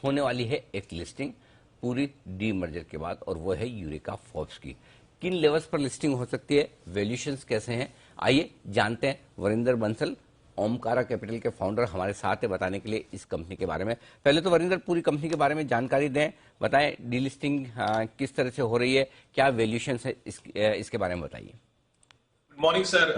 होने वाली है एक लिस्टिंग पूरी डी मर्जर के बाद, और वो है यूरेका फॉर्ब्स की। किन लेवल्स पर लिस्टिंग हो सकती है, वैल्यूएशंस कैसे हैं, आइए जानते हैं। वरिंदर बंसल ओमकारा कैपिटल के फाउंडर हमारे साथ है बताने के लिए इस कंपनी के बारे में। पहले तो वरिंदर पूरी कंपनी के बारे में जानकारी दें, बताएं डीलिस्टिंग किस तरह से हो रही है, क्या वैल्यूएशंस है, इसके बारे में बताइए। Morning sir.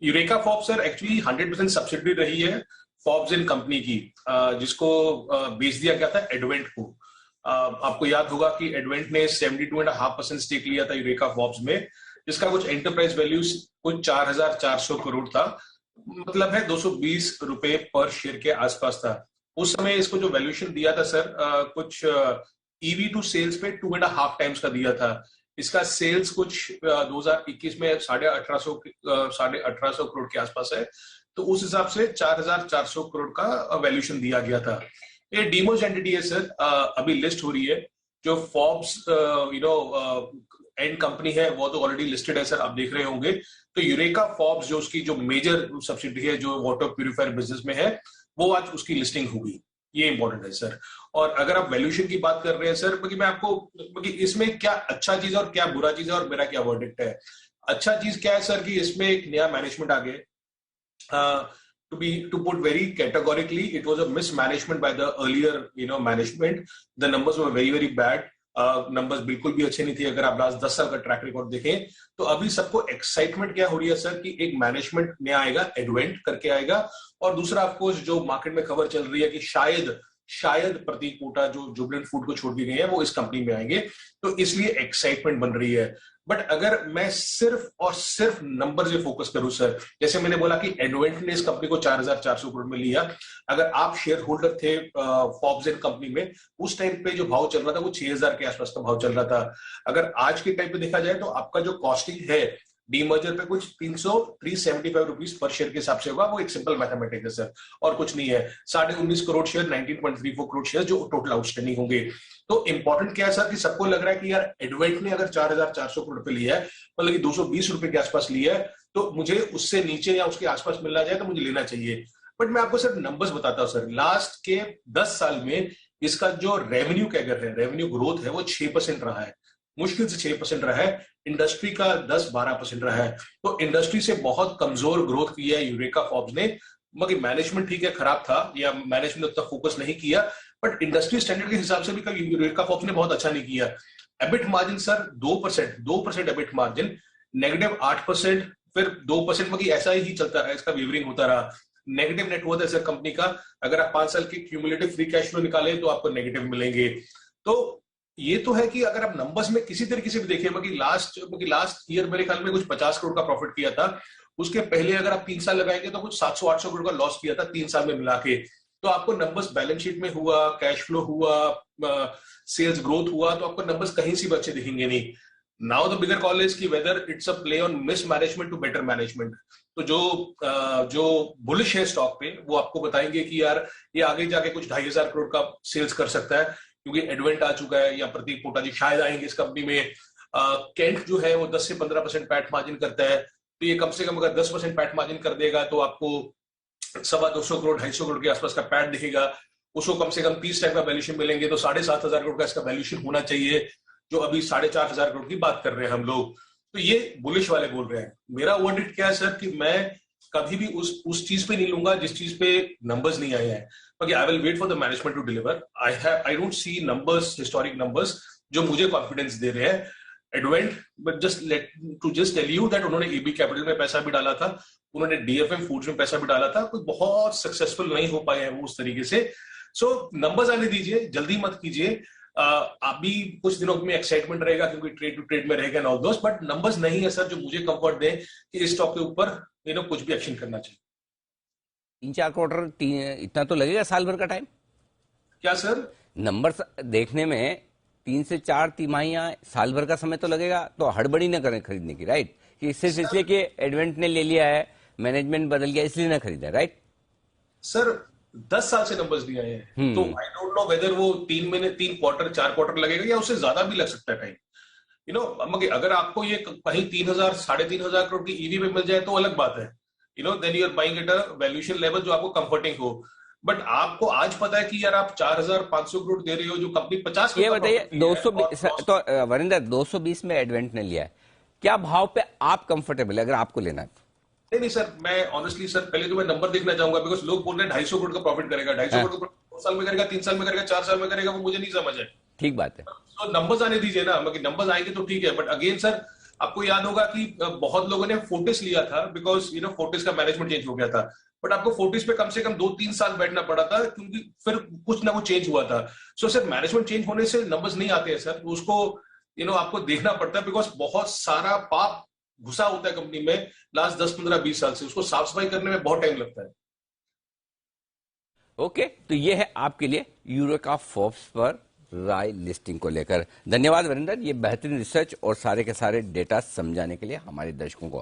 Eureka Forbes sir actually 100% subsidiary रही है फॉर्ब्स इन कंपनी की, जिसको बेच दिया गया था एडवेंट को। आपको याद होगा कि एडवेंट ने 72.5% स्टेक लिया था यूरेका फॉर्ब्स में, जिसका कुछ एंटरप्राइज वैल्यू कुछ 4,400 करोड़ था, मतलब है 220 रुपए पर शेयर के आसपास था। उस समय इसको जो वैल्यूएशन दिया था सर, कुछ ईवी टू सेल्स पे 2.5 टाइम्स का दिया था। इसका सेल्स कुछ 2021 में 1850 करोड़ के आसपास है, तो उस हिसाब से 4,400 करोड़ का वैल्यूएशन दिया गया था। ये डीमर्ज एंटिटी है सर, अभी लिस्ट हो रही है। जो फॉर्ब्स एंड कंपनी है वो तो ऑलरेडी लिस्टेड है सर, आप देख रहे होंगे। तो यूरेका फॉर्ब्स जो उसकी जो मेजर सब्सिडरी है जो वाटर प्यूरिफायर बिजनेस में है, वो आज उसकी लिस्टिंग होगी। ये इंपॉर्टेंट है सर। और अगर आप वैल्यूएशन की बात कर रहे हैं सर, मैं आपको इसमें क्या अच्छा चीज और क्या बुरा चीज है और मेरा क्या वर्डिक्ट है। अच्छा चीज क्या है सर कि इसमें एक नया मैनेजमेंट आ गया। To put very categorically, it was a mismanagement by the earlier management. The numbers were very very bad. Numbers बिल्कुल भी अच्छे नहीं थे। अगर आप लास्ट 10 साल का ट्रैक रिकॉर्ड देखें तो अभी सबको एक्साइटमेंट क्या हो रही है सर कि एक मैनेजमेंट नया आएगा, एडवेंट करके आएगा। और दूसरा ऑफकोर्स जो मार्केट में खबर चल रही है कि शायद प्रतीक कोटा जो जुबिलेंट फूड को छोड़ के गए हैं वो इस कंपनी में आएंगे, तो इसलिए एक्साइटमेंट बन रही है। बट अगर मैं सिर्फ और सिर्फ नंबर से फोकस करूं सर, जैसे मैंने बोला कि एडवेंट ने इस कंपनी को 4,400 करोड़ में लिया। अगर आप शेयर होल्डर थे फॉर्ब्स एंड कंपनी में, उस टाइम पे जो भाव चल रहा था वो 6,000 के आसपास का भाव चल रहा था। अगर आज के टाइम पे देखा जाए तो आपका जो कॉस्टिंग है डीमर्जर पे कुछ 375 रुपीज पर शेयर के हिसाब से होगा। वो एक सिंपल मैथमेटिक्स है सर, और कुछ नहीं है। 19.5 करोड़ शेयर, 19.34 करोड़ शेयर जो टोटल आउटस्टैंडिंग होंगे। तो इंपॉर्टेंट क्या है सर कि सबको लग रहा है कि यार एडवेंट ने अगर 4,400 करोड़ पे लिया है, मतलब कि 220 रुपए के आसपास लिया है, तो मुझे उससे नीचे या उसके आसपास मिलना जाए तो मुझे लेना चाहिए। बट मैं आपको सर नंबर्स बताता हूं सर। लास्ट के 10 साल में इसका जो रेवेन्यू कैगर है, रेवेन्यू ग्रोथ है, वो 6% रहा है, मुश्किल से 6% रहा है। इंडस्ट्री का 10-12% रहा है। तो इंडस्ट्री से बहुत कमजोर ग्रोथ किया है यूरेका फॉर्ब्स ने। मगर मैनेजमेंट ठीक है खराब था, या मैनेजमेंट उतना फोकस नहीं किया, बट इंडस्ट्री स्टैंडर्ड के हिसाब से भी कभी यूरेका फॉर्ब्स ने बहुत अच्छा नहीं किया। EBIT margin sir 2% EBIT margin, negative 8%, फिर 2%, मगर ऐसा ही चलता रहा, इसका वेवरिंग होता रहा। नेगेटिव नेटवर्थ है सर कंपनी का। अगर आप 5 साल की क्यूमुलेटिव फ्री कैश फ्लो निकालें तो आपको नेगेटिव मिलेंगे। तो ये तो है कि अगर आप नंबर्स में किसी तरीके से भी देखें, लास्ट ईयर मेरे ख्याल में कुछ 50 करोड़ का प्रॉफिट किया था। उसके पहले अगर आप 3 साल लगाएंगे तो कुछ 700-800 करोड़ का लॉस किया था 3 साल में मिला के। तो आपको नंबर्स बैलेंस शीट में हुआ, कैश फ्लो हुआ, सेल्स ग्रोथ हुआ, तो आपको नंबर्स कहीं से भी अच्छे दिखेंगे नहीं। Now the bigger call is कि whether it's a play on mismanagement to better management. तो जो बुलिश है स्टॉक पे वो आपको बताएंगे कि यार ये आगे जाके कुछ 2,500 करोड़ का सेल्स कर सकता है, क्योंकि एडवेंट आ चुका है, या प्रतीक कोटा जी शायद आएंगे इस कंपनी में। केंट जो है वो 10 से 15% पैट मार्जिन करता है, तो ये कम से कम अगर 10% पैट मार्जिन कर देगा तो आपको 250 करोड़ 250 करोड़ के आसपास का पैट दिखेगा। उसको कम से कम 30 टाइम का वैल्यूएशन मिलेंगे, तो 7,500 करोड़ का इसका वैल्यूएशन होना चाहिए, जो अभी 4,500 करोड़ की बात कर रहे हैं हम लोग। तो ये बुलिश वाले बोल रहे हैं। मेरा वर्डिक्ट क्या है सर कि मैं कभी भी उस चीज पे नहीं लूंगा जिस चीज पे नंबर्स नहीं आए हैं। I will wait for the management to deliver. I don't see numbers, historic numbers जो मुझे कॉन्फिडेंस दे रहे हैं। Advent, but just tell you that उन्होंने एबी कैपिटल में पैसा भी डाला था, उन्होंने डीएफएम फूड्स में पैसा भी डाला था, कोई बहुत सक्सेसफुल नहीं हो पाए हैं वो उस तरीके से। सो नंबर्स आने दीजिए, जल्दी मत कीजिए। अभी कुछ दिनों में एक्साइटमेंट रहेगा क्योंकि ट्रेड टू ट्रेड में रहेगा ऑल दोस्त, बट नंबर्स नहीं है सर जो मुझे कंफर्ट दे कि इस स्टॉक के ऊपर कुछ भी एक्शन करना चाहिए। 3-4 क्वार्टर इतना तो लगेगा, साल भर का टाइम क्या सर? नंबर्स देखने में 3 से 4 तिमाहियां, साल भर का समय तो लगेगा। तो हड़बड़ी न करें खरीदने की, राइट? कि सिर्फ इसलिए कि एडवेंट ने ले लिया है, मैनेजमेंट बदल गया इसलिए ना खरीदा, राइट? सर 10 साल से नंबर्स दिए हैं, तो आई डोंट नो वेदर वो 3 महीने, 3 क्वार्टर, 4 क्वार्टर लगेगा या उससे ज्यादा भी लग सकता है टाइम। अगर आपको ये कहीं 3,000 3,500 करोड़ की ईवी में मिल जाए तो अलग बात है। Then you are buying at a valuation level जो आपको कंफर्टिंग हो। बट आपको आज पता है कि यार आप 4,500 करोड़ दे रहे हो, जो कंपनी 50 ये करोड़ का बताइए profit लिया है, 220 और तो वरिंदर 220 में एडवेंट ने लिया है, क्या भाव पे आप कंफर्टेबल है अगर आपको लेना है? नहीं नहीं सर, मैं ऑनेस्टली सर पहले तो मैं नंबर देखना चाहूंगा, बिकॉज लोग बोल रहे हैं 250 करोड़ का प्रॉफिट करेगा, 250 हाँ, करोड़ का 2 साल में करेगा, 3 साल में करेगा, 4 साल में करेगा, वो मुझे नहीं समझ है। ठीक बात है। तो नंबर्स आने दीजिए ना, मतलब नंबर्स आएंगे तो ठीक है, बट अगेन सर आपको याद होगा कि बहुत लोगों ने फोर्टिस लिया था, बिकॉज फोर्टिस का मैनेजमेंट चेंज हो गया था, बट आपको फोर्टिस पे कम से कम 2-3 साल बैठना पड़ा था, क्योंकि फिर कुछ ना कुछ चेंज हुआ था। सो सर मैनेजमेंट चेंज होने से नंबर्स नहीं आते हैं सर, उसको आपको देखना पड़ता है, बिकॉज बहुत सारा पाप घुसा होता है कंपनी में लास्ट 10-15-20 साल से, उसको साफ सफाई करने में बहुत टाइम लगता है। ओके, तो ये है आपके लिए यूरेका फोर्ब्स पर राय लिस्टिंग को लेकर। धन्यवाद वरिंदर, ये बेहतरीन रिसर्च और सारे के सारे डेटा समझाने के लिए हमारे दर्शकों को।